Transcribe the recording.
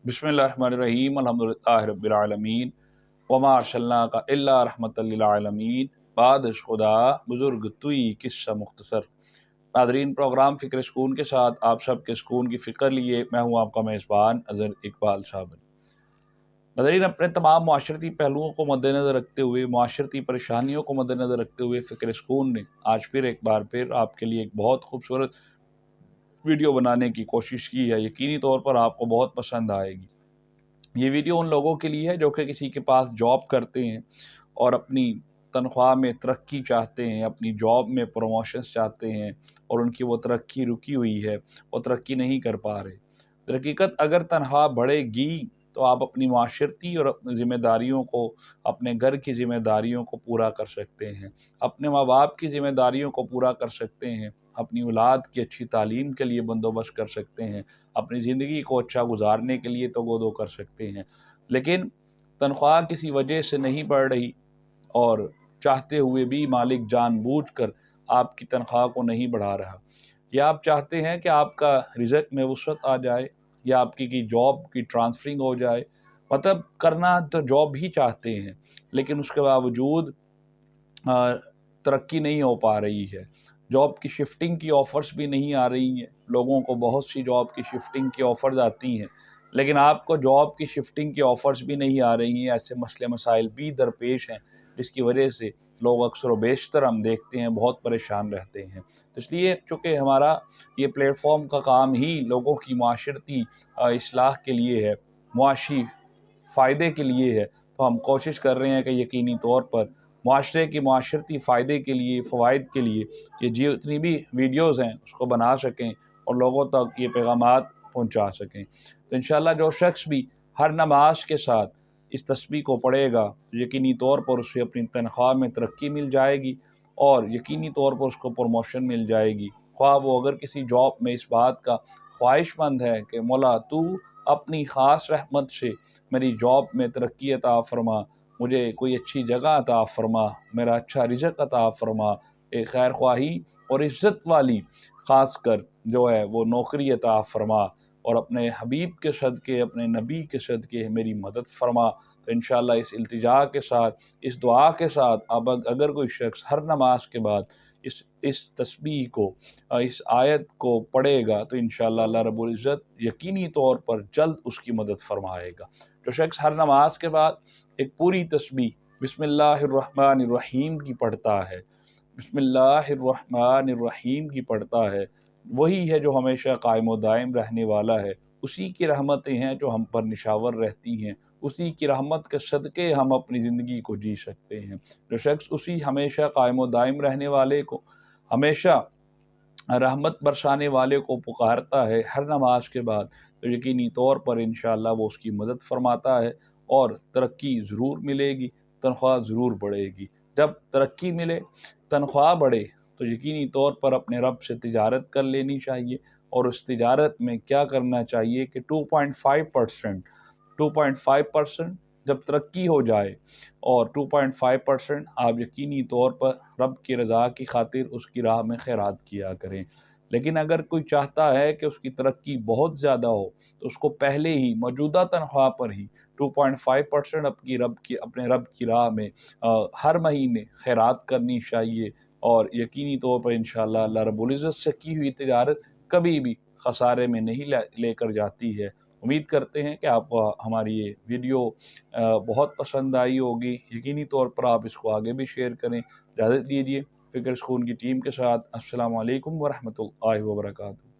बिस्मिल्लाहिर्रहमानिर्रहीम अल्हम्दुलिल्लाहि रब्बिल आलमीन वमा अर्सलनाका इल्ला रहमतल लिल आलमीन बादश खुदा बुजुर्ग तुई किस्सा मुख्तसर। नादरीन, प्रोग्राम फ़िक्र सुकून के साथ आप सब के सुकून की फ़िक्र लिए मैं हूँ आपका मेज़बान अज़हर इकबाल साहब। नादरीन, अपने तमाम माशरती पहलुओं को मद्देनज़र रखते हुए, माशरती परेशानियों को मद्देनज़र रखते हुए फ़िक्र सुकून ने आज फिर एक बार फिर आपके लिए एक बहुत खूबसूरत वीडियो बनाने की कोशिश की है। यकीनी तौर पर आपको बहुत पसंद आएगी। ये वीडियो उन लोगों के लिए है जो कि किसी के पास जॉब करते हैं और अपनी तनख्वाह में तरक्की चाहते हैं, अपनी जॉब में प्रमोशंस चाहते हैं और उनकी वो तरक्की रुकी हुई है, वो तरक्की नहीं कर पा रहे। दरहकीकत अगर तनख्वाह बढ़ेगी तो आप अपनी माशरती और अपनी ज़िम्मेदारियों को, अपने घर की ज़िम्मेदारियों को पूरा कर सकते हैं, अपने माँ बाप की ज़िम्मेदारियों को पूरा कर सकते हैं, अपनी औलाद की अच्छी तालीम के लिए बंदोबस्त कर सकते हैं, अपनी ज़िंदगी को अच्छा गुजारने के लिए तगोदो कर सकते हैं। लेकिन तनख्वाह किसी वजह से नहीं बढ़ रही और चाहते हुए भी मालिक जानबूझकर आपकी तनख्वाह को नहीं बढ़ा रहा, या आप चाहते हैं कि आपका रिज़्क में वुसअत आ जाए या आपकी की जॉब की ट्रांसफरिंग हो जाए, मतलब करना तो जॉब ही चाहते हैं लेकिन उसके बावजूद तरक्की नहीं हो पा रही है। जॉब की शिफ्टिंग की ऑफ़र्स भी नहीं आ रही हैं। लोगों को बहुत सी जॉब की शिफ्टिंग की ऑफ़र्स आती हैं लेकिन आपको जॉब की शिफ्टिंग की ऑफ़र्स भी नहीं आ रही हैं। ऐसे मसले मसाइल भी दरपेश हैं जिसकी वजह से लोग अक्सर व बेशतर हम देखते हैं बहुत परेशान रहते हैं। तो इसलिए चूँकि हमारा ये प्लेटफॉर्म का काम ही लोगों की माशरती इस्लाह के लिए है, मुआशी फ़ायदे के लिए है, तो हम कोशिश कर रहे हैं कि यकीनी तौर पर माशरे की माशरती फ़ायदे के लिए, फ़वाइद के लिए ये जितनी भी वीडियोज़ हैं उसको बना सकें और लोगों तक ये पैगामात पहुँचा सकें। तो इंशाअल्लाह जो शख्स भी हर नमाज के साथ इस तस्बीह को पढ़ेगा यकीनी तौर पर उसे अपनी तनख्वाह में तरक्की मिल जाएगी और यकीनी तौर पर उसको प्रमोशन मिल जाएगी। ख्वाह वो अगर किसी जॉब में इस बात का ख्वाहिशमंद है कि मौला तू अपनी ख़ास रहमत से मेरी जॉब में तरक्की अता फ़रमा, मुझे कोई अच्छी जगह अता फ़रमा, मेरा अच्छा रिज़्क अता फ़रमा, एक खैर ख्वाही और इज़्ज़त वाली ख़ास कर जो है वो नौकरी अता फ़रमा और अपने हबीब के सदक़े, अपने नबी के सदक़े मेरी मदद फ़रमा। तो इंशाअल्लाह इस इल्तिजा के साथ, इस दुआ के साथ अब अगर कोई शख्स हर नमाज के बाद इस तस्बीह को, इस आयत को पढ़ेगा तो इंशाअल्लाह अल्लाह रब्बुल इज़्ज़त यकीनी तौर पर जल्द उसकी मदद फ़रमाएगा। जो शख्स हर नमाज के बाद एक पूरी तस्बीह बिस्मिल्लाहिर्रहमानिर्रहीम की पढ़ता है, बिस्मिल्लाहिर्रहमानिर्रहीम की पढ़ता है, वही है जो हमेशा कायम व दायम रहने वाला है। उसी की रहमतें हैं जो हम पर निशावर रहती हैं, उसी की रहमत के सदक़े हम अपनी ज़िंदगी को जी सकते हैं। जो शख्स उसी हमेशा कायम व दायम रहने वाले को, हमेशा रहमत बरसाने वाले को पुकारता है हर नमाज के बाद, तो यकीनी तौर पर इंशाअल्लाह वो उसकी मदद फरमाता है और तरक्की ज़रूर मिलेगी, तनख्वाह ज़रूर बढ़ेगी। जब तरक्की मिले, तनख्वाह बढ़े तो यकीनी तौर पर अपने रब से तिजारत कर लेनी चाहिए और उस तिजारत में क्या करना चाहिए कि 2.5% जब तरक्की हो जाए और 2.5% आप यकीनी तौर पर रब की रज़ा की खातिर उसकी राह में खैरात किया करें। लेकिन अगर कोई चाहता है कि उसकी तरक्की बहुत ज़्यादा हो तो उसको पहले ही मौजूदा तनख्वाह पर ही 2.5% अपने रब की राह में हर महीने खैरात करनी चाहिए और यकीनी तौर पर इंशाअल्लाह अल्लाह रब्बुल इज़्ज़त से की हुई तिजारत कभी भी खसारे में नहीं लेकर जाती है। उम्मीद करते हैं कि आपको हमारी ये वीडियो बहुत पसंद आई होगी। यकीनी तौर पर आप इसको आगे भी शेयर करें। इजाज़त दीजिए फ़िक्र सुकून की टीम के साथ। अस्सलामु अलैकुम व रहमतुल्लाहि व बरकातुहू।